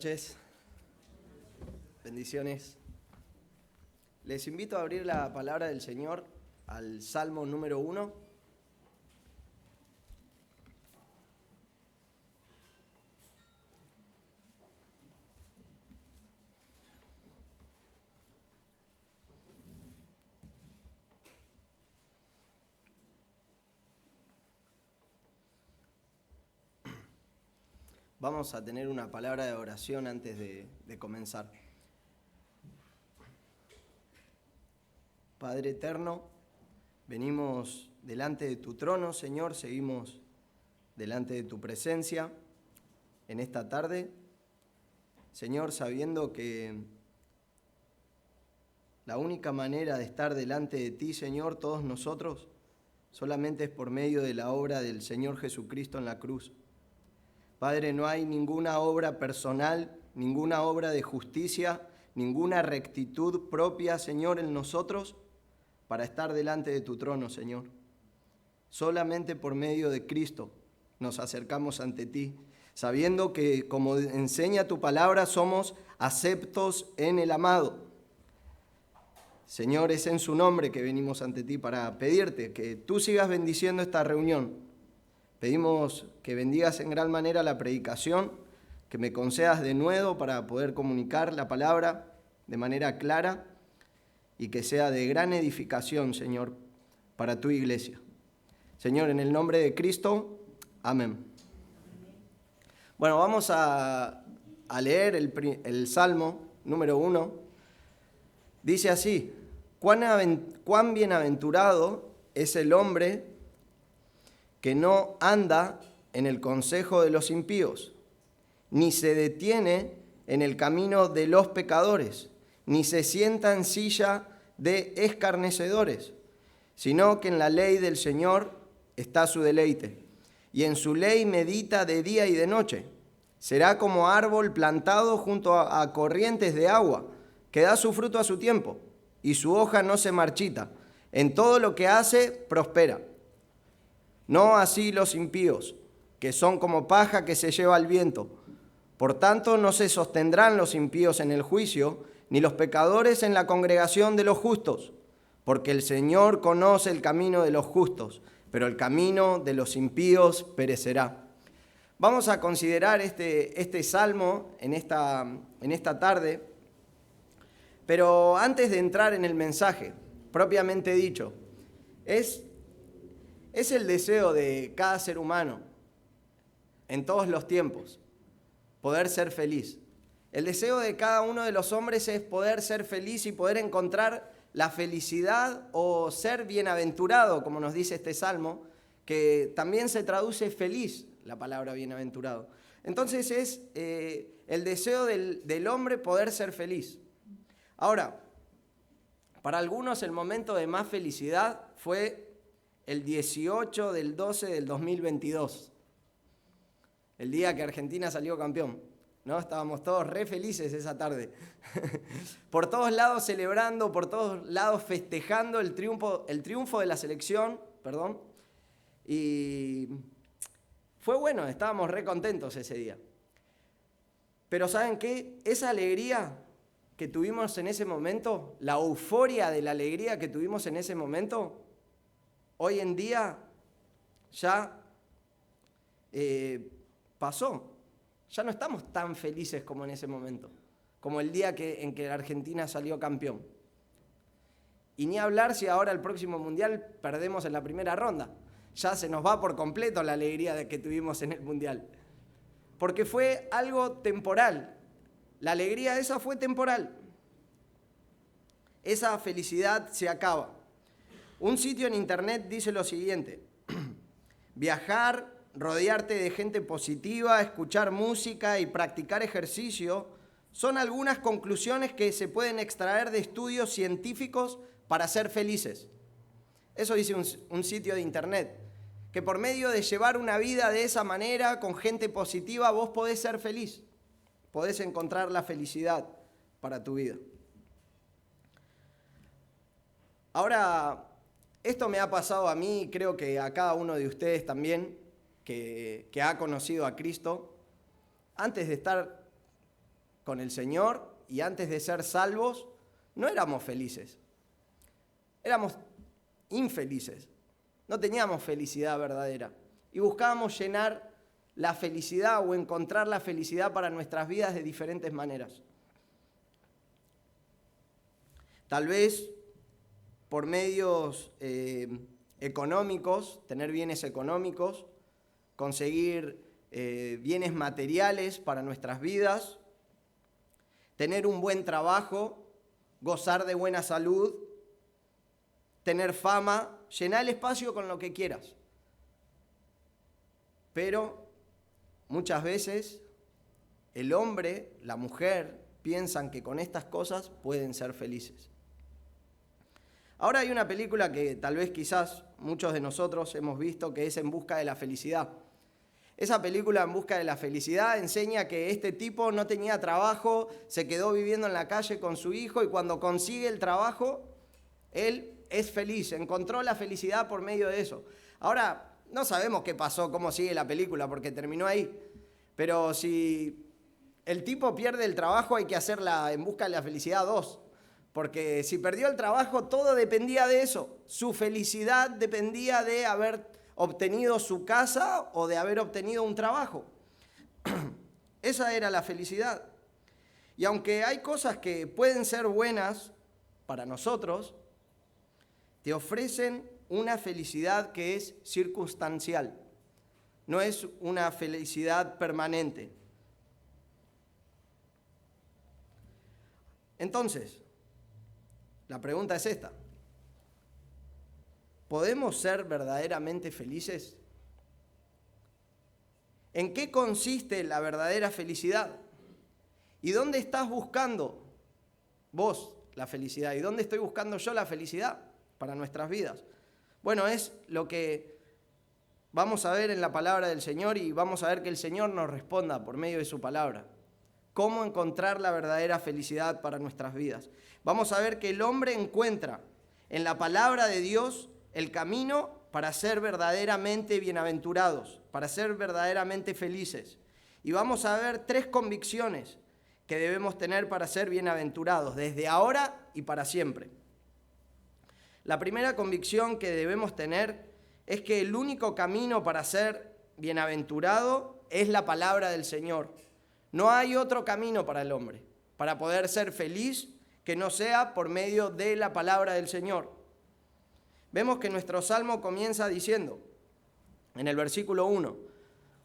Noches, bendiciones. Les invito a abrir la palabra del Señor al Salmo número 1. Vamos a tener una palabra de oración antes de comenzar. Padre eterno, venimos delante de tu trono, Señor, seguimos delante de tu presencia en esta tarde. Señor, sabiendo que la única manera de estar delante de ti, Señor, todos nosotros, solamente es por medio de la obra del Señor Jesucristo en la cruz. Padre, no hay ninguna obra personal, ninguna obra de justicia, ninguna rectitud propia, Señor, en nosotros para estar delante de tu trono, Señor. Solamente por medio de Cristo nos acercamos ante ti, sabiendo que, como enseña tu palabra, somos aceptos en el amado. Señor, es en su nombre que venimos ante ti para pedirte que tú sigas bendiciendo esta reunión. Pedimos que bendigas en gran manera la predicación, que me concedas de nuevo para poder comunicar la palabra de manera clara y que sea de gran edificación, Señor, para tu iglesia. Señor, en el nombre de Cristo, amén. Bueno, vamos a leer el Salmo número 1. Dice así: cuán bienaventurado es el hombre que no anda en el consejo de los impíos, ni se detiene en el camino de los pecadores, ni se sienta en silla de escarnecedores, sino que en la ley del Señor está su deleite, y en su ley medita de día y de noche. Será como árbol plantado junto a corrientes de agua, que da su fruto a su tiempo, y su hoja no se marchita. En todo lo que hace, prospera. No así los impíos, que son como paja que se lleva al viento. Por tanto, no se sostendrán los impíos en el juicio, ni los pecadores en la congregación de los justos, porque el Señor conoce el camino de los justos, pero el camino de los impíos perecerá. Vamos a considerar este salmo en esta tarde, pero antes de entrar en el mensaje, propiamente dicho, es el deseo de cada ser humano, en todos los tiempos, poder ser feliz. El deseo de cada uno de los hombres es poder ser feliz y poder encontrar la felicidad o ser bienaventurado, como nos dice este salmo, que también se traduce feliz, la palabra bienaventurado. Entonces es el deseo del hombre poder ser feliz. Ahora, para algunos el momento de más felicidad fue el 18 del 12 del 2022, el día que Argentina salió campeón, ¿no? Estábamos todos re felices esa tarde, por todos lados celebrando, por todos lados festejando el triunfo de la selección, y fue bueno, estábamos re contentos ese día. Pero ¿saben qué? Esa alegría que tuvimos en ese momento, la euforia de la alegría que tuvimos en ese momento, hoy en día ya pasó. Ya no estamos tan felices como en ese momento, como el día en que la Argentina salió campeón. Y ni hablar si ahora el próximo Mundial perdemos en la primera ronda. Ya se nos va por completo la alegría que tuvimos en el Mundial. Porque fue algo temporal. La alegría esa fue temporal. Esa felicidad se acaba. Un sitio en internet dice lo siguiente: viajar, rodearte de gente positiva, escuchar música y practicar ejercicio son algunas conclusiones que se pueden extraer de estudios científicos para ser felices. Eso dice un sitio de internet, que por medio de llevar una vida de esa manera, con gente positiva, vos podés ser feliz, podés encontrar la felicidad para tu vida. Ahora, esto me ha pasado a mí, creo que a cada uno de ustedes también, que ha conocido a Cristo. Antes de estar con el Señor y antes de ser salvos, no éramos felices. Éramos infelices. No teníamos felicidad verdadera. Y buscábamos llenar la felicidad o encontrar la felicidad para nuestras vidas de diferentes maneras. Tal vez por medios económicos, tener bienes económicos, conseguir bienes materiales para nuestras vidas, tener un buen trabajo, gozar de buena salud, tener fama, llenar el espacio con lo que quieras. Pero muchas veces el hombre, la mujer, piensan que con estas cosas pueden ser felices. Ahora hay una película que tal vez quizás muchos de nosotros hemos visto, que es En busca de la felicidad. Esa película, En busca de la felicidad, enseña que este tipo no tenía trabajo, se quedó viviendo en la calle con su hijo y cuando consigue el trabajo, él es feliz, encontró la felicidad por medio de eso. Ahora, no sabemos qué pasó, cómo sigue la película, porque terminó ahí. Pero si el tipo pierde el trabajo, hay que hacerla En busca de la felicidad 2. Porque si perdió el trabajo, todo dependía de eso. Su felicidad dependía de haber obtenido su casa o de haber obtenido un trabajo. Esa era la felicidad. Y aunque hay cosas que pueden ser buenas para nosotros, te ofrecen una felicidad que es circunstancial. No es una felicidad permanente. Entonces, la pregunta es esta. ¿Podemos ser verdaderamente felices? ¿En qué consiste la verdadera felicidad? ¿Y dónde estás buscando vos la felicidad? ¿Y dónde estoy buscando yo la felicidad para nuestras vidas? Bueno, es lo que vamos a ver en la palabra del Señor y vamos a ver que el Señor nos responda por medio de su palabra. ¿Cómo encontrar la verdadera felicidad para nuestras vidas? Vamos a ver que el hombre encuentra en la palabra de Dios el camino para ser verdaderamente bienaventurados, para ser verdaderamente felices. Y vamos a ver 3 convicciones que debemos tener para ser bienaventurados, desde ahora y para siempre. La primera convicción que debemos tener es que el único camino para ser bienaventurado es la palabra del Señor. No hay otro camino para el hombre, para poder ser feliz, que no sea por medio de la palabra del Señor. Vemos que nuestro salmo comienza diciendo, en el versículo 1,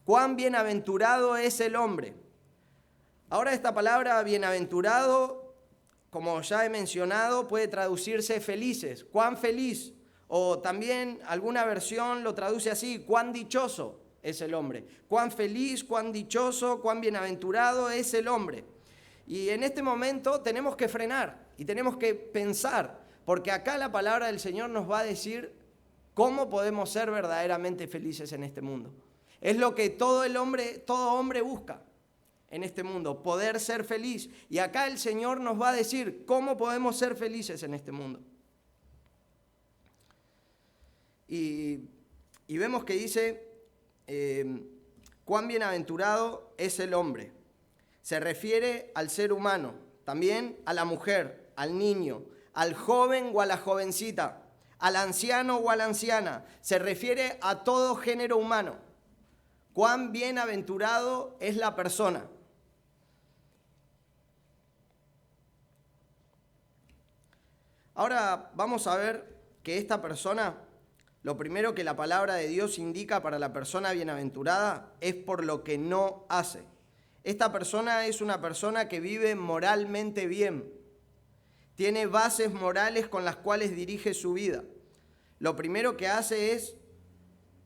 «Cuán bienaventurado es el hombre». Ahora esta palabra bienaventurado, como ya he mencionado, puede traducirse felices, cuán feliz, o también alguna versión lo traduce así, cuán dichoso es el hombre, cuán feliz, cuán dichoso, cuán bienaventurado es el hombre. Y en este momento tenemos que frenar y tenemos que pensar, porque acá la palabra del Señor nos va a decir cómo podemos ser verdaderamente felices en este mundo. Es lo que todo hombre busca en este mundo, poder ser feliz. Y acá el Señor nos va a decir cómo podemos ser felices en este mundo. Y vemos que dice, cuán bienaventurado es el hombre. Se refiere al ser humano, también a la mujer, al niño, al joven o a la jovencita, al anciano o a la anciana. Se refiere a todo género humano. Cuán bienaventurado es la persona. Ahora vamos a ver que esta persona, lo primero que la palabra de Dios indica para la persona bienaventurada es por lo que no hace. Esta persona es una persona que vive moralmente bien. Tiene bases morales con las cuales dirige su vida. Lo primero que hace es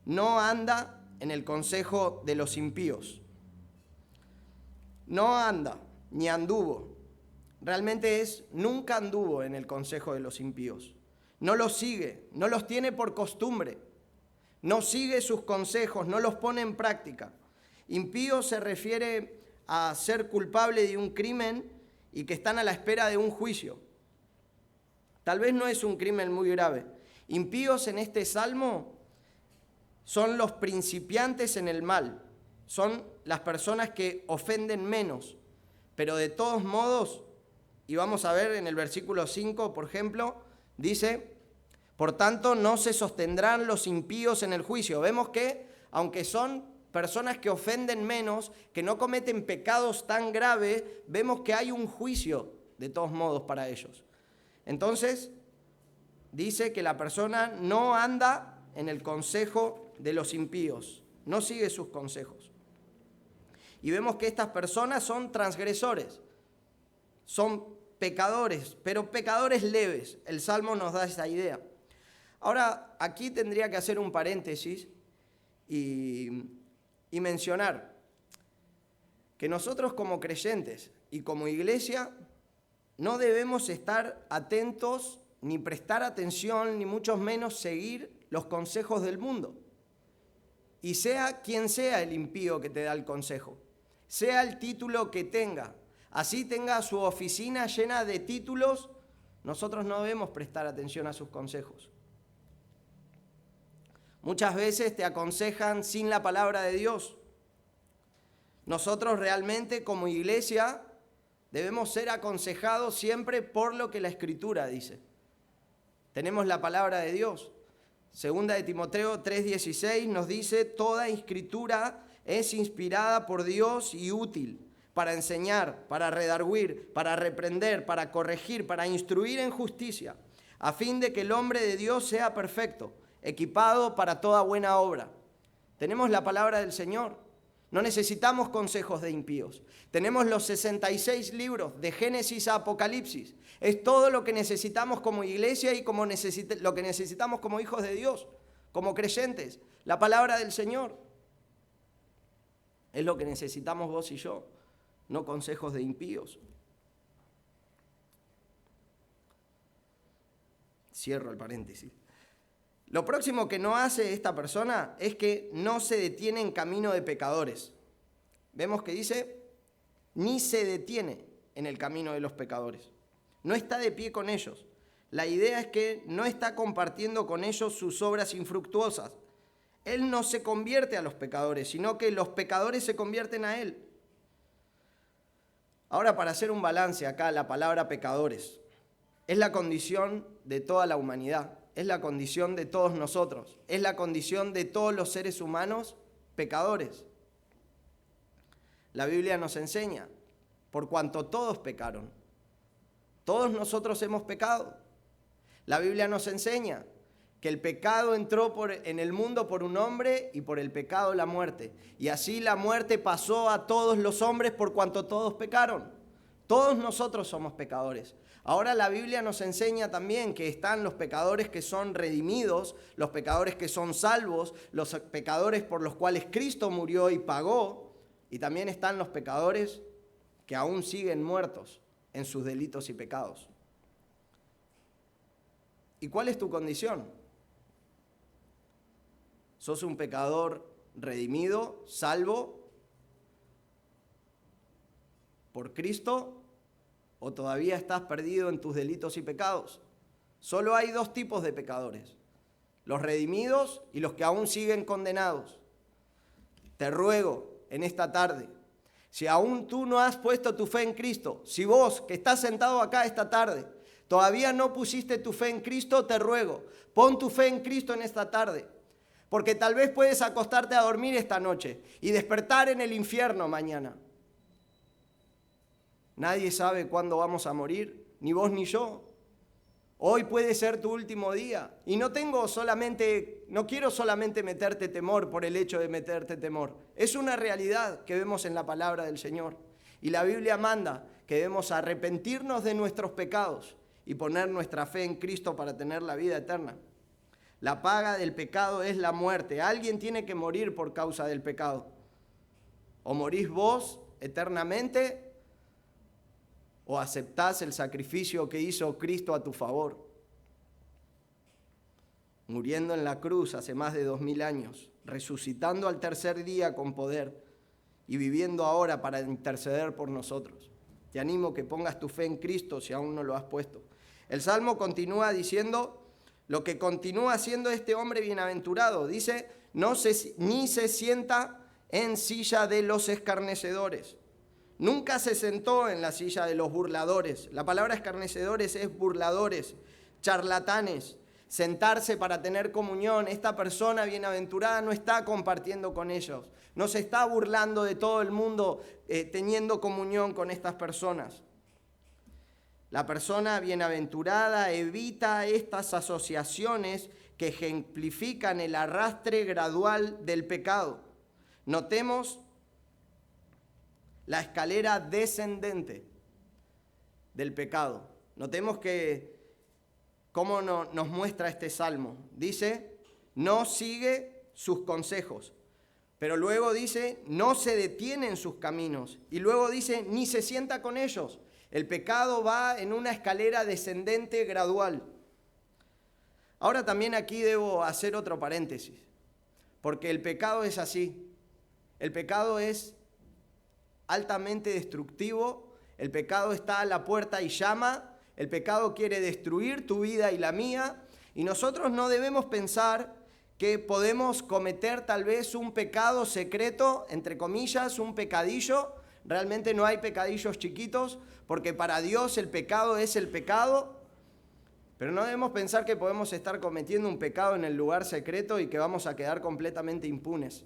no anda en el consejo de los impíos. No anda, ni anduvo. Realmente nunca anduvo en el consejo de los impíos. No los sigue, no los tiene por costumbre. No sigue sus consejos, no los pone en práctica. Impío se refiere a ser culpable de un crimen y que están a la espera de un juicio. Tal vez no es un crimen muy grave. Impíos en este salmo son los principiantes en el mal. Son las personas que ofenden menos. Pero de todos modos, y vamos a ver en el versículo 5, por ejemplo, dice, por tanto no se sostendrán los impíos en el juicio. Vemos que, aunque son personas que ofenden menos, que no cometen pecados tan graves, vemos que hay un juicio de todos modos para ellos. Entonces, dice que la persona no anda en el consejo de los impíos, no sigue sus consejos. Y vemos que estas personas son transgresores, son pecadores, pero pecadores leves. El Salmo nos da esa idea. Ahora, aquí tendría que hacer un paréntesis y mencionar que nosotros como creyentes y como iglesia no debemos estar atentos ni prestar atención, ni mucho menos seguir los consejos del mundo. Y sea quien sea el impío que te da el consejo, sea el título que tenga, así tenga su oficina llena de títulos, nosotros no debemos prestar atención a sus consejos. Muchas veces te aconsejan sin la palabra de Dios. Nosotros realmente como iglesia debemos ser aconsejados siempre por lo que la Escritura dice. Tenemos la palabra de Dios. Segunda de Timoteo 3:16 nos dice, toda escritura es inspirada por Dios y útil para enseñar, para redarguir, para reprender, para corregir, para instruir en justicia, a fin de que el hombre de Dios sea perfecto, equipado para toda buena obra. Tenemos la palabra del Señor. No necesitamos consejos de impíos. Tenemos los 66 libros de Génesis a Apocalipsis. Es todo lo que necesitamos como iglesia y lo que necesitamos como hijos de Dios, como creyentes. La palabra del Señor es lo que necesitamos vos y yo, no consejos de impíos. Cierro el paréntesis. Lo próximo que no hace esta persona es que no se detiene en camino de pecadores. Vemos que dice, ni se detiene en el camino de los pecadores. No está de pie con ellos. La idea es que no está compartiendo con ellos sus obras infructuosas. Él no se convierte a los pecadores, sino que los pecadores se convierten a él. Ahora, para hacer un balance acá, la palabra pecadores es la condición de toda la humanidad. Es la condición de todos nosotros, es la condición de todos los seres humanos pecadores. La Biblia nos enseña, por cuanto todos pecaron, todos nosotros hemos pecado. La Biblia nos enseña que el pecado entró en el mundo por un hombre y por el pecado la muerte. Y así la muerte pasó a todos los hombres por cuanto todos pecaron. Todos nosotros somos pecadores. Ahora la Biblia nos enseña también que están los pecadores que son redimidos, los pecadores que son salvos, los pecadores por los cuales Cristo murió y pagó, y también están los pecadores que aún siguen muertos en sus delitos y pecados. ¿Y cuál es tu condición? ¿Sos un pecador redimido, salvo por Cristo? ¿O todavía estás perdido en tus delitos y pecados? Solo hay dos tipos de pecadores, los redimidos y los que aún siguen condenados. Te ruego en esta tarde, si aún tú no has puesto tu fe en Cristo, si vos que estás sentado acá esta tarde, todavía no pusiste tu fe en Cristo, te ruego, pon tu fe en Cristo en esta tarde, porque tal vez puedes acostarte a dormir esta noche y despertar en el infierno mañana. Nadie sabe cuándo vamos a morir, ni vos ni yo. Hoy puede ser tu último día. Y no quiero solamente meterte temor por el hecho de meterte temor. Es una realidad que vemos en la palabra del Señor. Y la Biblia manda que debemos arrepentirnos de nuestros pecados y poner nuestra fe en Cristo para tener la vida eterna. La paga del pecado es la muerte. Alguien tiene que morir por causa del pecado. O morís vos eternamente, o aceptás el sacrificio que hizo Cristo a tu favor, muriendo en la cruz hace más de 2000 años, resucitando al tercer día con poder y viviendo ahora para interceder por nosotros. Te animo que pongas tu fe en Cristo si aún no lo has puesto. El Salmo continúa diciendo lo que continúa haciendo este hombre bienaventurado. Dice, ni se sienta en silla de los escarnecedores, Nunca se sentó en la silla de los burladores. La palabra escarnecedores es burladores, charlatanes. Sentarse para tener comunión. Esta persona bienaventurada no está compartiendo con ellos. No se está burlando de todo el mundo teniendo comunión con estas personas. La persona bienaventurada evita estas asociaciones que ejemplifican el arrastre gradual del pecado. Notemos la escalera descendente del pecado. Notemos cómo nos muestra este salmo. Dice, no sigue sus consejos. Pero luego dice, no se detiene en sus caminos. Y luego dice, ni se sienta con ellos. El pecado va en una escalera descendente gradual. Ahora también aquí debo hacer otro paréntesis. Porque el pecado es así. El pecado es altamente destructivo. El pecado está a la puerta y llama. El pecado quiere destruir tu vida y la mía, y nosotros no debemos pensar que podemos cometer tal vez un pecado secreto, entre comillas, un pecadillo. Realmente no hay pecadillos chiquitos, porque para Dios el pecado es el pecado, pero no debemos pensar que podemos estar cometiendo un pecado en el lugar secreto y que vamos a quedar completamente impunes.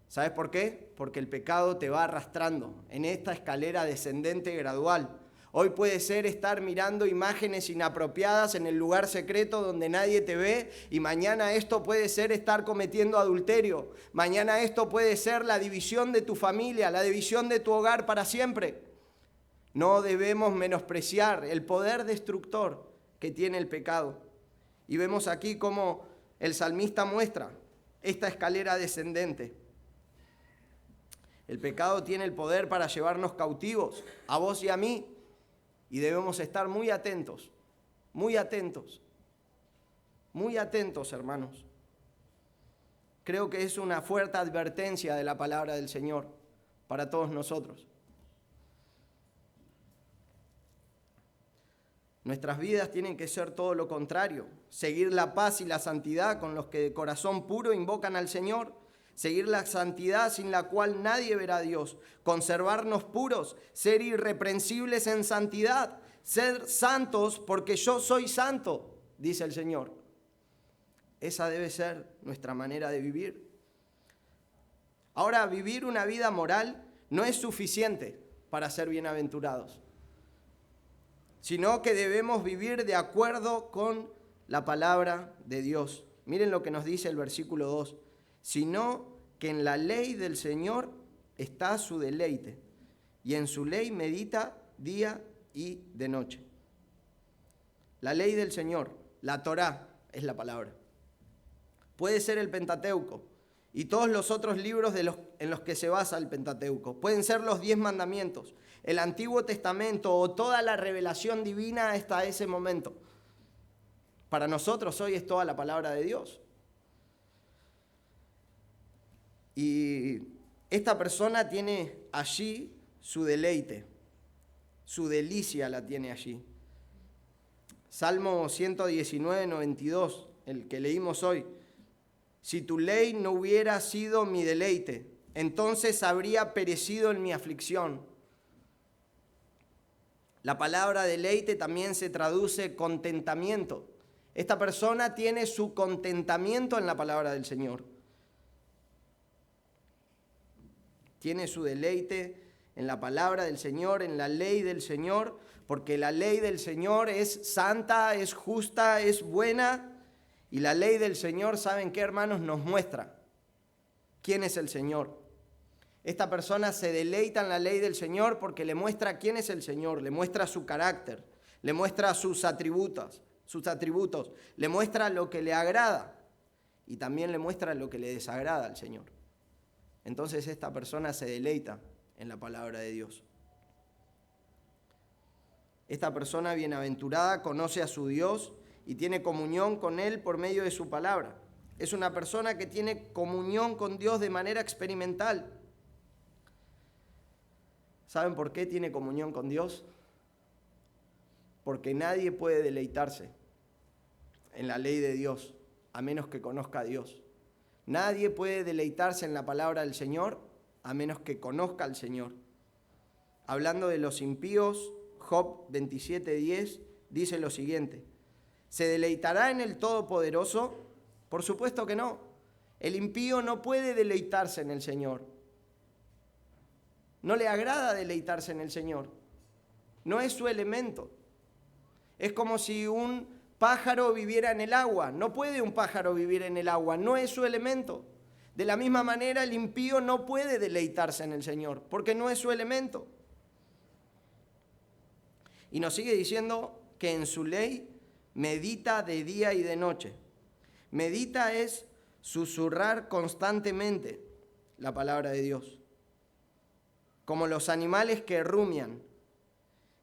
¿Sabes por qué? Porque el pecado te va arrastrando en esta escalera descendente gradual. Hoy puede ser estar mirando imágenes inapropiadas en el lugar secreto donde nadie te ve, y mañana esto puede ser estar cometiendo adulterio. Mañana esto puede ser la división de tu familia, la división de tu hogar para siempre. No debemos menospreciar el poder destructor que tiene el pecado. Y vemos aquí cómo el salmista muestra esta escalera descendente. El pecado tiene el poder para llevarnos cautivos, a vos y a mí. Y debemos estar muy atentos, hermanos. Creo que es una fuerte advertencia de la palabra del Señor para todos nosotros. Nuestras vidas tienen que ser todo lo contrario, seguir la paz y la santidad con los que de corazón puro invocan al Señor. Seguir la santidad sin la cual nadie verá a Dios, conservarnos puros, ser irreprensibles en santidad, ser santos porque yo soy santo, dice el Señor. Esa debe ser nuestra manera de vivir. Ahora, vivir una vida moral no es suficiente para ser bienaventurados, sino que debemos vivir de acuerdo con la palabra de Dios. Miren lo que nos dice el versículo 2. Sino que en la ley del Señor está su deleite, y en su ley medita día y de noche. La ley del Señor, la Torá es la palabra. Puede ser el Pentateuco y todos los otros libros en los que se basa el Pentateuco. Pueden ser los 10 mandamientos, el Antiguo Testamento o toda la revelación divina hasta ese momento. Para nosotros hoy es toda la palabra de Dios. Y esta persona tiene allí su deleite, su delicia la tiene allí. Salmo 119, 92, el que leímos hoy. Si tu ley no hubiera sido mi deleite, entonces habría perecido en mi aflicción. La palabra deleite también se traduce contentamiento. Esta persona tiene su contentamiento en la palabra del Señor. Tiene su deleite en la palabra del Señor, en la ley del Señor, porque la ley del Señor es santa, es justa, es buena. Y la ley del Señor, ¿saben qué, hermanos? Nos muestra quién es el Señor. Esta persona se deleita en la ley del Señor porque le muestra quién es el Señor, le muestra su carácter, le muestra sus atributos, le muestra lo que le agrada y también le muestra lo que le desagrada al Señor. Entonces esta persona se deleita en la palabra de Dios. Esta persona bienaventurada conoce a su Dios y tiene comunión con Él por medio de su palabra. Es una persona que tiene comunión con Dios de manera experimental. ¿Saben por qué tiene comunión con Dios? Porque nadie puede deleitarse en la ley de Dios a menos que conozca a Dios. Nadie puede deleitarse en la palabra del Señor a menos que conozca al Señor. hablando de los impíos, Job 27:10, dice lo siguiente: ¿se deleitará en el Todopoderoso? Por supuesto que no. El impío no puede deleitarse en el Señor. No le agrada deleitarse en el Señor. No es su elemento. Es como si un pájaro viviera en el agua. No puede un pájaro vivir en el agua, no es su elemento. De la misma manera, el impío no puede deleitarse en el Señor, porque no es su elemento. Y nos sigue diciendo que en su ley medita de día y de noche. Medita es susurrar constantemente la palabra de Dios, como los animales que rumian.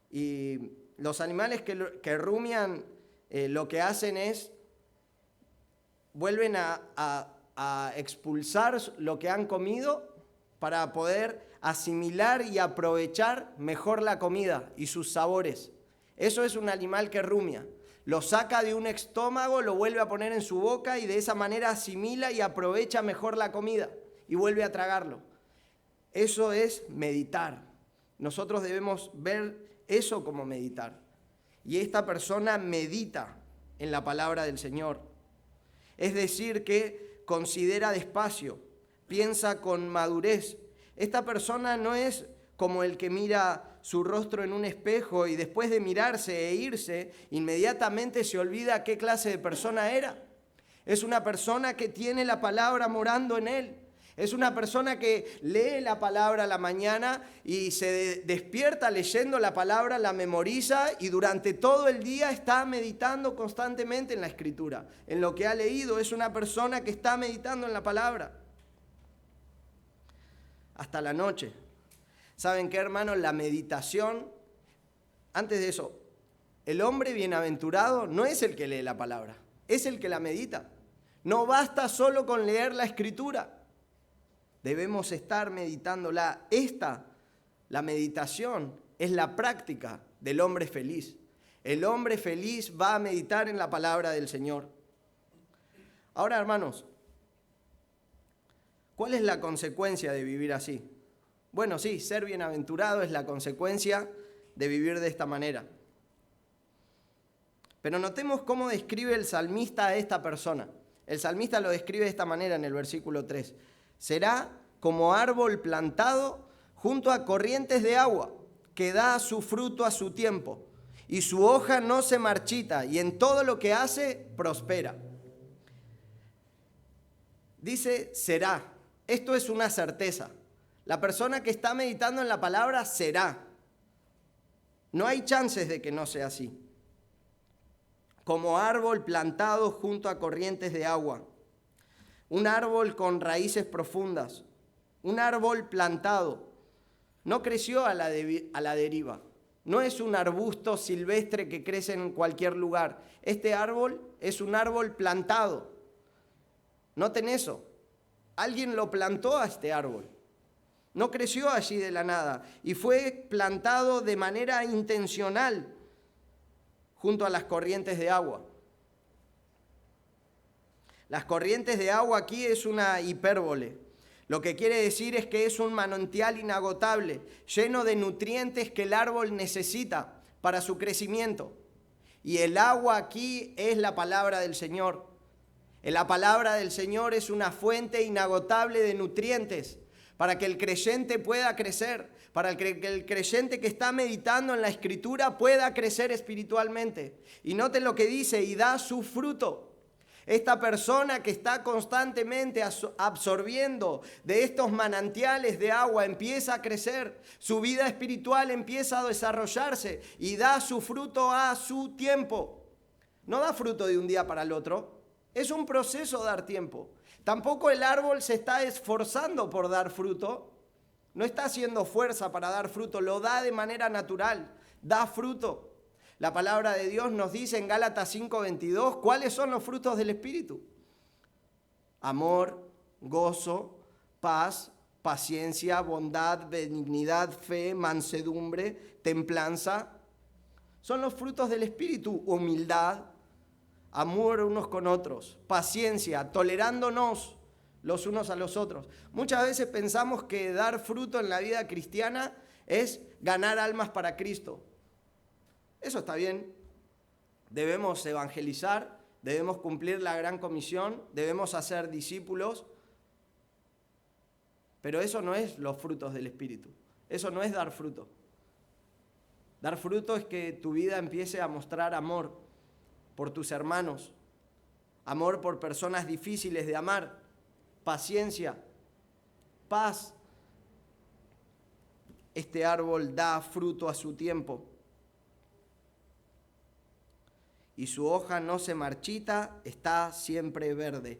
Y los animales que rumian lo que hacen es, vuelven a expulsar lo que han comido para poder asimilar y aprovechar mejor la comida y sus sabores. Eso es un animal que rumia. Lo saca de un estómago, lo vuelve a poner en su boca y de esa manera asimila y aprovecha mejor la comida y vuelve a tragarlo. Eso es meditar. Nosotros debemos ver eso como meditar. Y esta persona medita en la palabra del Señor. Es decir, que considera despacio, piensa con madurez. Esta persona no es como el que mira su rostro en un espejo y después de mirarse e irse, inmediatamente se olvida qué clase de persona era. Es una persona que tiene la palabra morando en él. Es una persona que lee la palabra a la mañana y se despierta leyendo la palabra, la memoriza y durante todo el día está meditando constantemente en la Escritura, en lo que ha leído. Es una persona que está meditando en la palabra hasta la noche. ¿Saben qué, hermanos? La meditación, antes de eso, el hombre bienaventurado no es el que lee la palabra, es el que la medita. No basta solo con leer la Escritura. Debemos estar meditándola. La meditación, es la práctica del hombre feliz. El hombre feliz va a meditar en la palabra del Señor. Ahora, hermanos, ¿cuál es la consecuencia de vivir así? Bueno, sí, ser bienaventurado es la consecuencia de vivir de esta manera. Pero notemos cómo describe el salmista a esta persona. El salmista lo describe de esta manera en el versículo 3. Será como árbol plantado junto a corrientes de agua, que da su fruto a su tiempo, y su hoja no se marchita, y en todo lo que hace prospera. Dice será. Esto es una certeza. La persona que está meditando en la palabra será. No hay chances de que no sea así. Como árbol plantado junto a corrientes de agua. Un árbol con raíces profundas. Un árbol plantado. No creció a la deriva. No es un arbusto silvestre que crece en cualquier lugar. Este árbol es un árbol plantado. Noten eso. Alguien lo plantó a este árbol. No creció allí de la nada y fue plantado de manera intencional junto a las corrientes de agua. Las corrientes de agua aquí es una hipérbole. Lo que quiere decir es que es un manantial inagotable, lleno de nutrientes que el árbol necesita para su crecimiento. Y el agua aquí es la palabra del Señor. La palabra del Señor es una fuente inagotable de nutrientes para que el creyente pueda crecer, para que el creyente que está meditando en la Escritura pueda crecer espiritualmente. Y noten lo que dice, y da su fruto. Esta persona que está constantemente absorbiendo de estos manantiales de agua empieza a crecer, su vida espiritual empieza a desarrollarse y da su fruto a su tiempo. No da fruto de un día para el otro, es un proceso dar tiempo. Tampoco el árbol se está esforzando por dar fruto, no está haciendo fuerza para dar fruto, lo da de manera natural, da fruto. La palabra de Dios nos dice en Gálatas 5:22, ¿cuáles son los frutos del Espíritu? Amor, gozo, paz, paciencia, bondad, benignidad, fe, mansedumbre, templanza. Son los frutos del Espíritu, humildad, amor unos con otros, paciencia, tolerándonos los unos a los otros. Muchas veces pensamos que dar fruto en la vida cristiana es ganar almas para Cristo. Eso está bien. Debemos evangelizar, debemos cumplir la gran comisión, debemos hacer discípulos, pero eso no es los frutos del Espíritu. Eso no es dar fruto. Dar fruto es que tu vida empiece a mostrar amor por tus hermanos, amor por personas difíciles de amar, paciencia, paz. Este árbol da fruto a su tiempo y su hoja no se marchita, está siempre verde.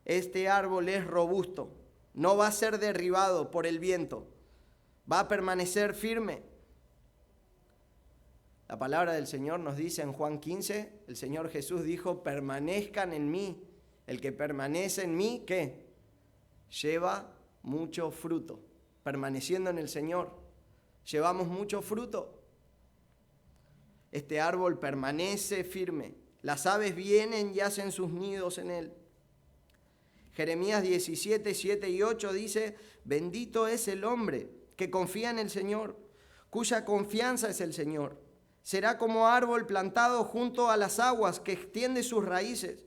Este árbol es robusto, no va a ser derribado por el viento, va a permanecer firme. La palabra del Señor nos dice en Juan 15, el Señor Jesús dijo, permanezcan en mí. El que permanece en mí, ¿qué? Lleva mucho fruto. Permaneciendo en el Señor, llevamos mucho fruto. Este árbol permanece firme. Las aves vienen y hacen sus nidos en él. Jeremías 17, 7 y 8 dice, bendito es el hombre que confía en el Señor, cuya confianza es el Señor. Será como árbol plantado junto a las aguas, que extiende sus raíces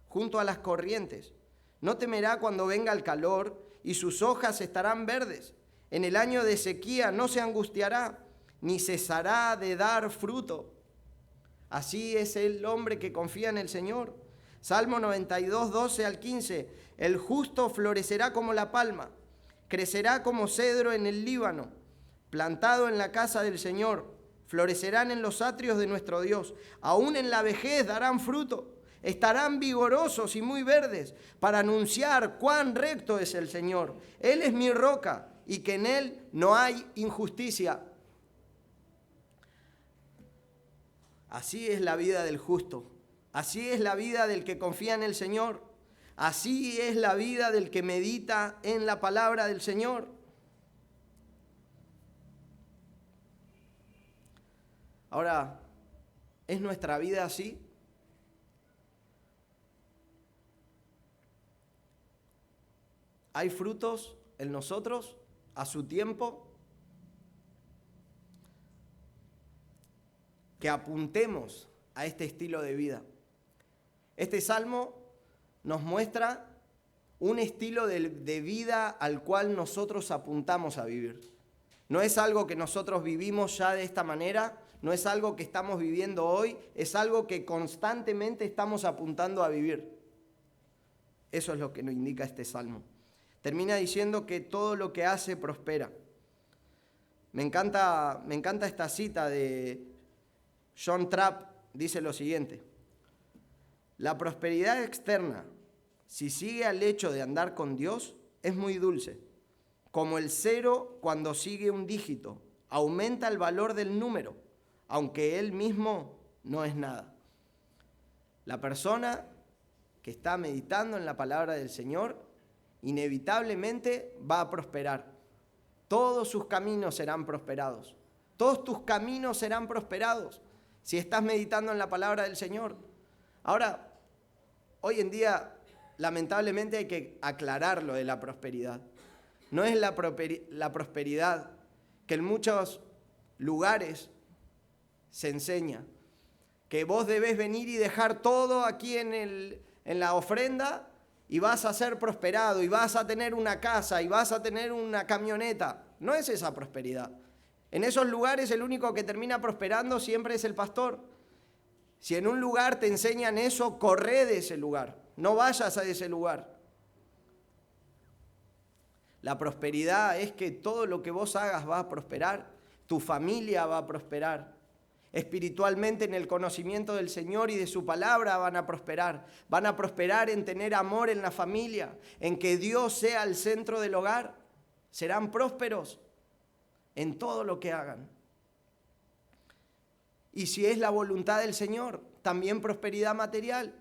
junto a las corrientes. No temerá cuando venga el calor, y sus hojas estarán verdes. En el año de sequía no se angustiará, ni cesará de dar fruto. Así es el hombre que confía en el Señor. Salmo 92, 12 al 15. El justo florecerá como la palma, crecerá como cedro en el Líbano, plantado en la casa del Señor. Florecerán en los atrios de nuestro Dios. Aún en la vejez darán fruto. Estarán vigorosos y muy verdes para anunciar cuán recto es el Señor. Él es mi roca y que en Él no hay injusticia. Así es la vida del justo. Así es la vida del que confía en el Señor. Así es la vida del que medita en la palabra del Señor. Ahora, ¿es nuestra vida así? ¿Hay frutos en nosotros a su tiempo? Que apuntemos a este estilo de vida. Este salmo nos muestra un estilo de vida al cual nosotros apuntamos a vivir. No es algo que nosotros vivimos ya de esta manera, no es algo que estamos viviendo hoy, es algo que constantemente estamos apuntando a vivir. Eso es lo que nos indica este salmo. Termina diciendo que todo lo que hace prospera. Me encanta esta cita de John Trapp, dice lo siguiente: la prosperidad externa, si sigue al hecho de andar con Dios, es muy dulce. Como el cero cuando sigue un dígito, aumenta el valor del número, aunque él mismo no es nada. La persona que está meditando en la palabra del Señor, inevitablemente va a prosperar. Todos sus caminos serán prosperados. Todos tus caminos serán prosperados si estás meditando en la palabra del Señor. Ahora, hoy en día, lamentablemente hay que aclarar lo de la prosperidad. No es la prosperidad que en muchos lugares se enseña, que vos debés venir y dejar todo aquí en la ofrenda y vas a ser prosperado y vas a tener una casa y vas a tener una camioneta. No es esa prosperidad. En esos lugares el único que termina prosperando siempre es el pastor. Si en un lugar te enseñan eso, corre de ese lugar, no vayas a ese lugar. La prosperidad es que todo lo que vos hagas va a prosperar, tu familia va a prosperar. Espiritualmente en el conocimiento del Señor y de su palabra van a prosperar en tener amor en la familia, en que Dios sea el centro del hogar. Serán prósperos en todo lo que hagan. Y si es la voluntad del Señor, también prosperidad material.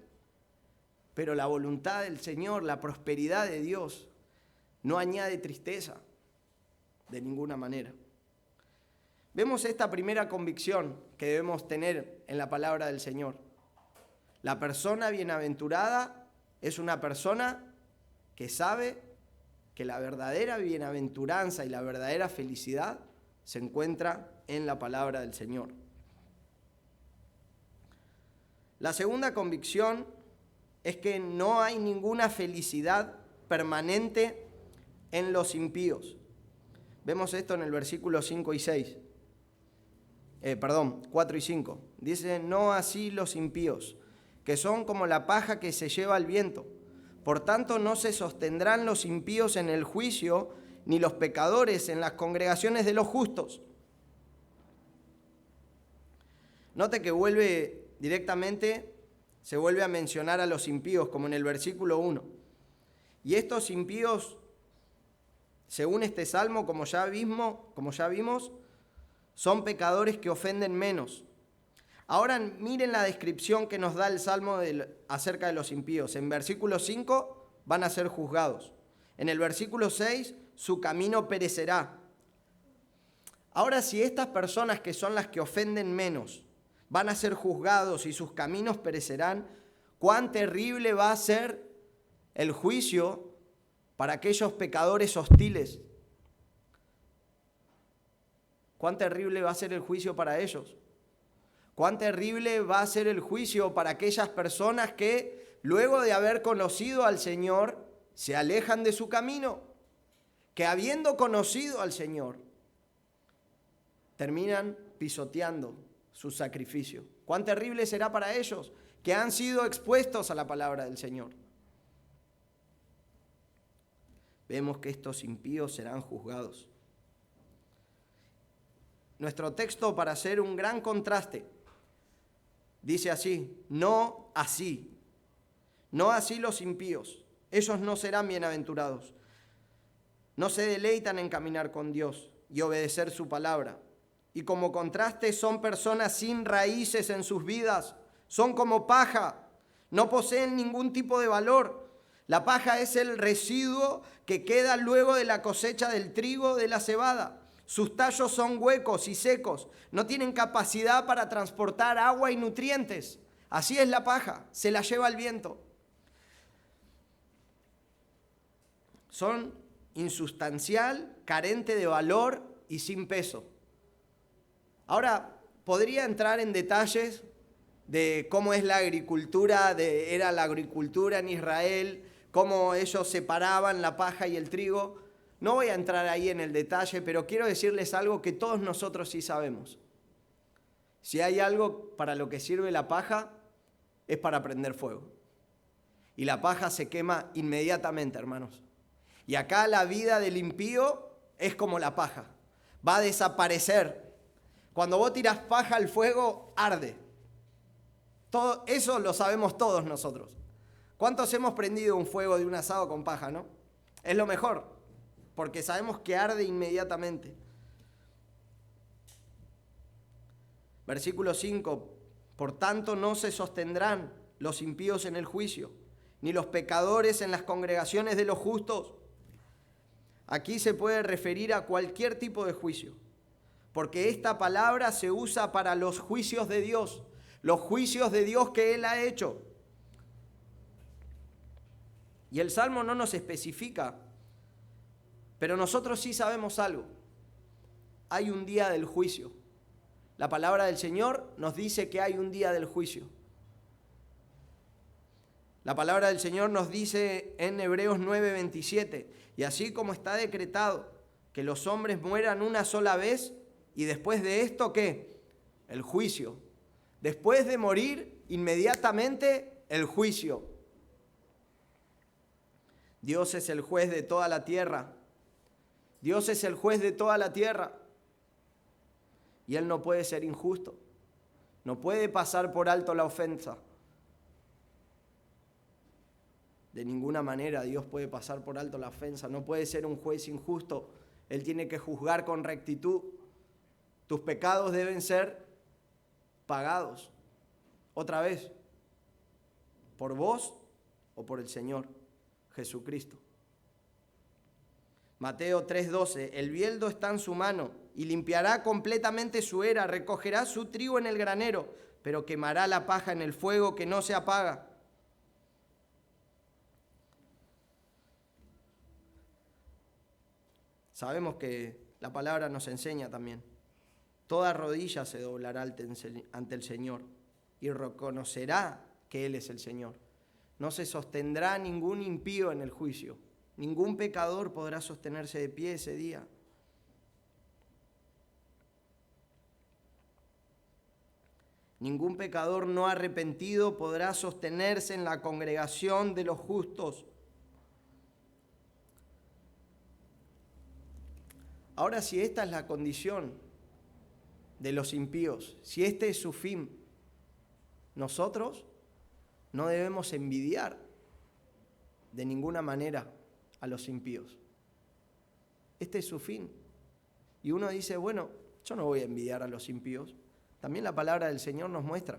Pero la voluntad del Señor, la prosperidad de Dios, no añade tristeza de ninguna manera. Vemos esta primera convicción que debemos tener en la palabra del Señor. La persona bienaventurada es una persona que sabe que la verdadera bienaventuranza y la verdadera felicidad se encuentra en la palabra del Señor. La segunda convicción es que no hay ninguna felicidad permanente en los impíos. Vemos esto en el versículo 5 y 6. 4 y 5. Dice, no así los impíos, que son como la paja que se lleva el viento. Por tanto, no se sostendrán los impíos en el juicio, ni los pecadores en las congregaciones de los justos. Note que se vuelve a mencionar a los impíos, como en el versículo 1. Y estos impíos, según este salmo, como ya vimos, son pecadores que ofenden menos. Ahora miren la descripción que nos da el salmo acerca de los impíos. En versículo 5 van a ser juzgados. En el versículo 6, su camino perecerá. Ahora, si estas personas que son las que ofenden menos van a ser juzgados y sus caminos perecerán, cuán terrible va a ser el juicio para aquellos pecadores hostiles. Cuán terrible va a ser el juicio para ellos. Cuán terrible va a ser el juicio para aquellas personas que, luego de haber conocido al Señor, se alejan de su camino, que habiendo conocido al Señor, terminan pisoteando su sacrificio. Cuán terrible será para ellos que han sido expuestos a la palabra del Señor. Vemos que estos impíos serán juzgados. Nuestro texto, para hacer un gran contraste, dice así, no así los impíos, ellos no serán bienaventurados, no se deleitan en caminar con Dios y obedecer su palabra. Y como contraste son personas sin raíces en sus vidas, son como paja, no poseen ningún tipo de valor. La paja es el residuo que queda luego de la cosecha del trigo, de la cebada. Sus tallos son huecos y secos, no tienen capacidad para transportar agua y nutrientes. Así es la paja, se la lleva el viento. Son insustancial, carente de valor y sin peso. Ahora, podría entrar en detalles de cómo es la agricultura, era la agricultura en Israel, cómo ellos separaban la paja y el trigo. No voy a entrar ahí en el detalle, pero quiero decirles algo que todos nosotros sí sabemos. Si hay algo para lo que sirve la paja, es para prender fuego. Y la paja se quema inmediatamente, hermanos. Y acá la vida del impío es como la paja. Va a desaparecer. Cuando vos tirás paja al fuego, arde. Todo eso lo sabemos todos nosotros. ¿Cuántos hemos prendido un fuego de un asado con paja, no? Es lo mejor, porque sabemos que arde inmediatamente. Versículo 5. Por tanto no se sostendrán los impíos en el juicio, ni los pecadores en las congregaciones de los justos. Aquí se puede referir a cualquier tipo de juicio, porque esta palabra se usa para los juicios de Dios que Él ha hecho. Y el Salmo no nos especifica, pero nosotros sí sabemos algo. Hay un día del juicio. La palabra del Señor nos dice que hay un día del juicio. La palabra del Señor nos dice en Hebreos 9:27, y así como está decretado que los hombres mueran una sola vez, y después de esto, ¿qué? El juicio. Después de morir, inmediatamente el juicio. Dios es el juez de toda la tierra. Dios es el juez de toda la tierra. Y Él no puede ser injusto. No puede pasar por alto la ofensa. De ninguna manera Dios puede pasar por alto la ofensa. No puede ser un juez injusto. Él tiene que juzgar con rectitud. Tus pecados deben ser pagados. Otra vez, por vos o por el Señor Jesucristo. Mateo 3:12, el bieldo está en su mano y limpiará completamente su era, recogerá su trigo en el granero, pero quemará la paja en el fuego que no se apaga. Sabemos que la palabra nos enseña también. Toda rodilla se doblará ante el Señor y reconocerá que Él es el Señor. No se sostendrá ningún impío en el juicio. Ningún pecador podrá sostenerse de pie ese día. Ningún pecador no arrepentido podrá sostenerse en la congregación de los justos. Ahora, si esta es la condición de los impíos, si este es su fin, nosotros no debemos envidiar de ninguna manera a los impíos. Este es su fin. Y uno dice, bueno, yo no voy a envidiar a los impíos. También la palabra del Señor nos muestra.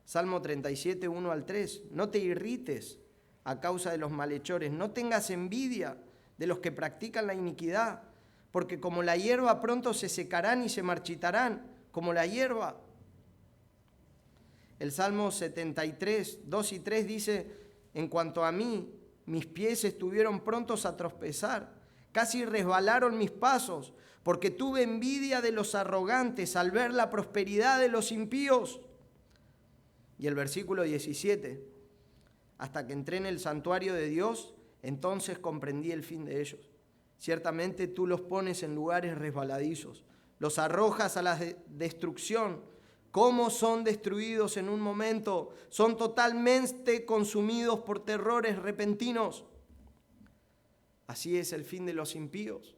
Salmo 37, 1 al 3. No te irrites a causa de los malhechores, no tengas envidia de los que practican la iniquidad, porque como la hierba pronto se secarán y se marchitarán, como la hierba. El Salmo 73, 2 y 3 dice, en cuanto a mí, mis pies estuvieron prontos a tropezar, casi resbalaron mis pasos, porque tuve envidia de los arrogantes al ver la prosperidad de los impíos. Y el versículo 17, hasta que entré en el santuario de Dios, entonces comprendí el fin de ellos. Ciertamente tú los pones en lugares resbaladizos, los arrojas a la destrucción. ¿Cómo son destruidos en un momento? Son totalmente consumidos por terrores repentinos. Así es el fin de los impíos.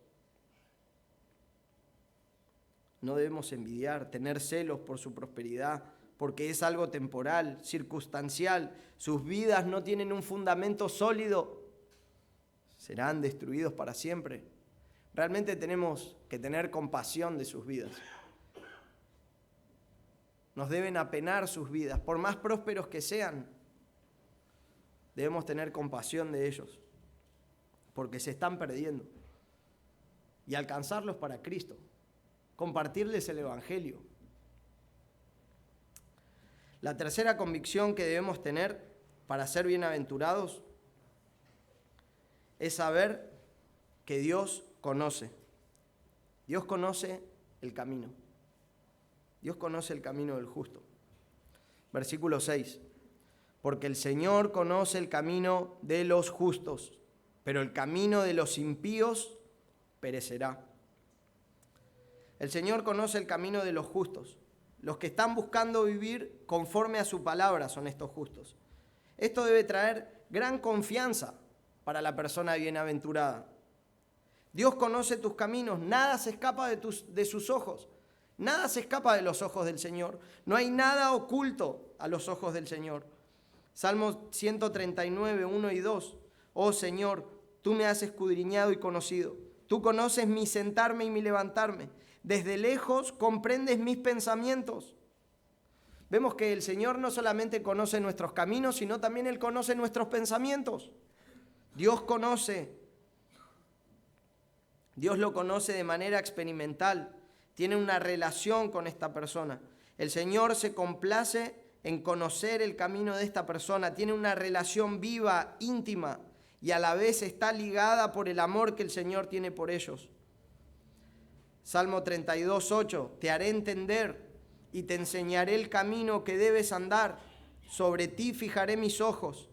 No debemos envidiar, tener celos por su prosperidad, porque es algo temporal, circunstancial. Sus vidas no tienen un fundamento sólido. Serán destruidos para siempre. Realmente tenemos que tener compasión de sus vidas. Nos deben apenar sus vidas, por más prósperos que sean. Debemos tener compasión de ellos, porque se están perdiendo. Y alcanzarlos para Cristo, compartirles el Evangelio. La tercera convicción que debemos tener para ser bienaventurados es saber que Dios conoce. Dios conoce el camino. Dios conoce el camino del justo. Versículo 6. Porque el Señor conoce el camino de los justos, pero el camino de los impíos perecerá. El Señor conoce el camino de los justos. Los que están buscando vivir conforme a su palabra son estos justos. Esto debe traer gran confianza para la persona bienaventurada. Dios conoce tus caminos, nada se escapa de sus ojos. Nada se escapa de los ojos del Señor. No hay nada oculto a los ojos del Señor. Salmos 139, 1 y 2. Oh Señor, tú me has escudriñado y conocido. Tú conoces mi sentarme y mi levantarme. Desde lejos comprendes mis pensamientos. Vemos que el Señor no solamente conoce nuestros caminos, sino también Él conoce nuestros pensamientos. Dios conoce. Dios lo conoce de manera experimental. Tiene una relación con esta persona. El Señor se complace en conocer el camino de esta persona. Tiene una relación viva, íntima, y a la vez está ligada por el amor que el Señor tiene por ellos. Salmo 32, 8. Te haré entender y te enseñaré el camino que debes andar. Sobre ti fijaré mis ojos.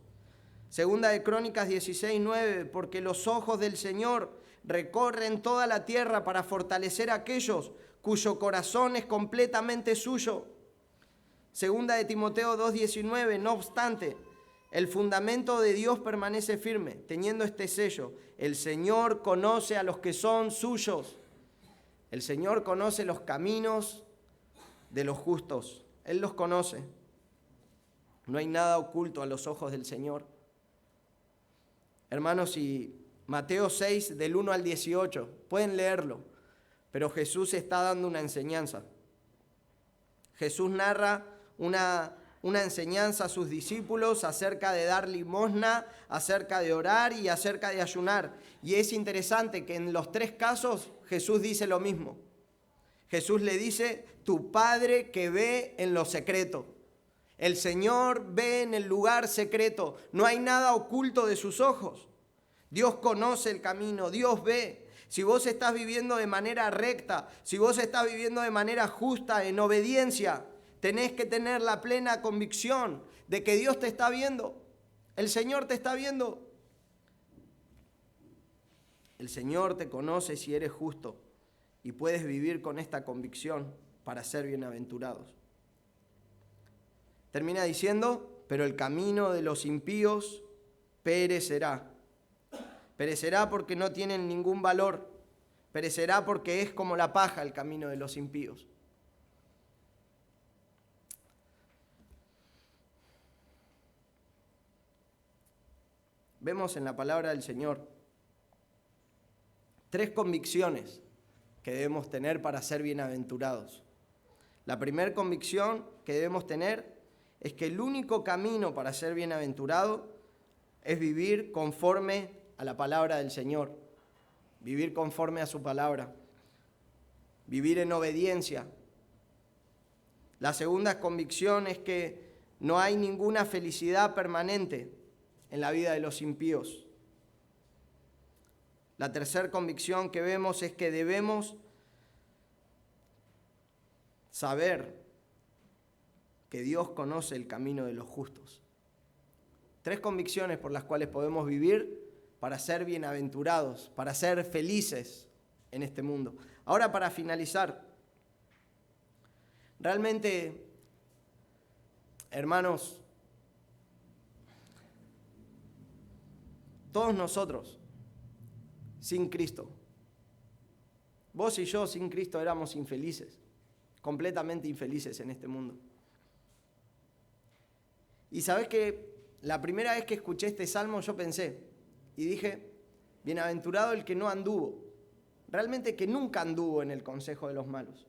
Segunda de Crónicas 16, 9. Porque los ojos del Señor recorren toda la tierra para fortalecer a aquellos cuyo corazón es completamente suyo. Segunda de Timoteo 2:19, no obstante, el fundamento de Dios permanece firme, teniendo este sello: el Señor conoce a los que son suyos. El Señor conoce los caminos de los justos. Él los conoce. No hay nada oculto a los ojos del Señor. Hermanos, y Mateo 6, del 1 al 18, pueden leerlo. Pero Jesús está dando una enseñanza. Jesús narra una enseñanza a sus discípulos acerca de dar limosna, acerca de orar y acerca de ayunar. Y es interesante que en los tres casos Jesús dice lo mismo. Jesús le dice, tu Padre que ve en lo secreto. El Señor ve en el lugar secreto. No hay nada oculto de sus ojos. Dios conoce el camino, Dios ve. si vos estás viviendo de manera recta, si vos estás viviendo de manera justa, en obediencia, tenés que tener la plena convicción de que Dios te está viendo. El Señor te está viendo. El Señor te conoce si eres justo y puedes vivir con esta convicción para ser bienaventurados. Termina diciendo, pero el camino de los impíos perecerá. Perecerá porque no tienen ningún valor. Perecerá porque es como la paja el camino de los impíos. Vemos en la palabra del Señor 3 convicciones que debemos tener para ser bienaventurados. La primera convicción que debemos tener es que el único camino para ser bienaventurado es vivir conforme a la palabra del Señor, vivir conforme a su palabra, vivir en obediencia. La segunda convicción es que no hay ninguna felicidad permanente en la vida de los impíos. La tercera convicción que vemos es que debemos saber que Dios conoce el camino de los justos. 3 convicciones por las cuales podemos vivir para ser bienaventurados, para ser felices en este mundo. Ahora, para finalizar, realmente, hermanos, todos nosotros, sin Cristo, vos y yo sin Cristo éramos infelices, completamente infelices en este mundo. Y sabés que la primera vez que escuché este salmo yo pensé y dije, bienaventurado el que no anduvo, realmente que nunca anduvo en el consejo de los malos,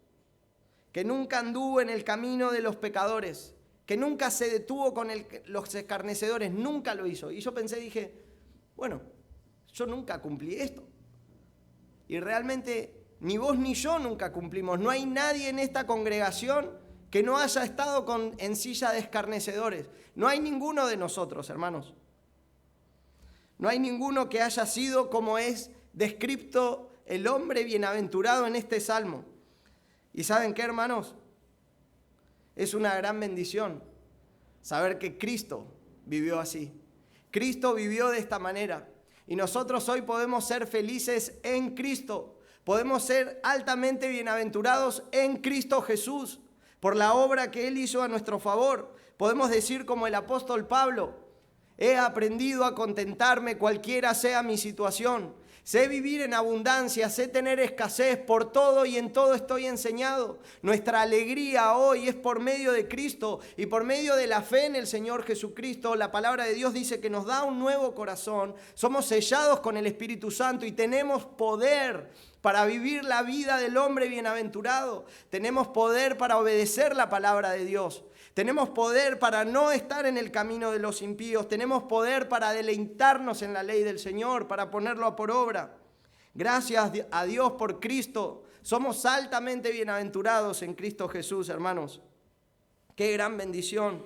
que nunca anduvo en el camino de los pecadores, que nunca se detuvo con los escarnecedores, nunca lo hizo. Y yo pensé, dije, bueno, yo nunca cumplí esto. Y realmente ni vos ni yo nunca cumplimos. No hay nadie en esta congregación que no haya estado en silla de escarnecedores. No hay ninguno de nosotros, hermanos. No hay ninguno que haya sido como es descrito el hombre bienaventurado en este salmo. ¿Y saben qué, hermanos? Es una gran bendición saber que Cristo vivió así. Cristo vivió de esta manera. Y nosotros hoy podemos ser felices en Cristo. Podemos ser altamente bienaventurados en Cristo Jesús por la obra que Él hizo a nuestro favor. Podemos decir como el apóstol Pablo, he aprendido a contentarme cualquiera sea mi situación. Sé vivir en abundancia, sé tener escasez, por todo y en todo estoy enseñado. Nuestra alegría hoy es por medio de Cristo y por medio de la fe en el Señor Jesucristo. La palabra de Dios dice que nos da un nuevo corazón, somos sellados con el Espíritu Santo y tenemos poder para vivir la vida del hombre bienaventurado. Tenemos poder para obedecer la palabra de Dios. Tenemos poder para no estar en el camino de los impíos. Tenemos poder para deleitarnos en la ley del Señor, para ponerlo por obra. Gracias a Dios por Cristo. Somos altamente bienaventurados en Cristo Jesús, hermanos. Qué gran bendición.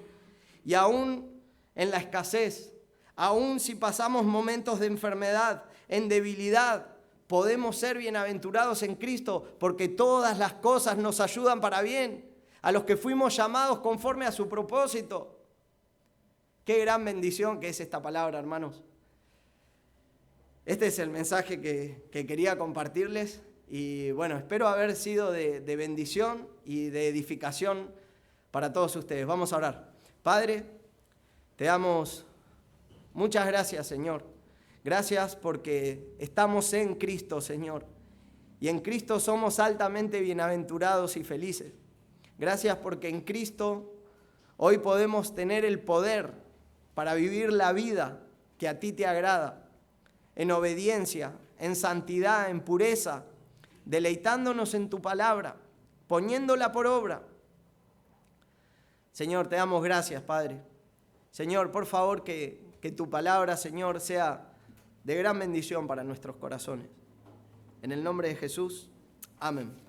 Y aún en la escasez, aún si pasamos momentos de enfermedad, en debilidad, podemos ser bienaventurados en Cristo porque todas las cosas nos ayudan para bien. A los que fuimos llamados conforme a su propósito. Qué gran bendición que es esta palabra, hermanos. Este es el mensaje que quería compartirles y bueno, espero haber sido de bendición y de edificación para todos ustedes. Vamos a orar. Padre, te damos muchas gracias, Señor. Gracias porque estamos en Cristo, Señor. Y en Cristo somos altamente bienaventurados y felices. Gracias porque en Cristo hoy podemos tener el poder para vivir la vida que a ti te agrada, en obediencia, en santidad, en pureza, deleitándonos en tu palabra, poniéndola por obra. Señor, te damos gracias, Padre. Señor, por favor, que tu palabra, Señor, sea de gran bendición para nuestros corazones. En el nombre de Jesús, amén.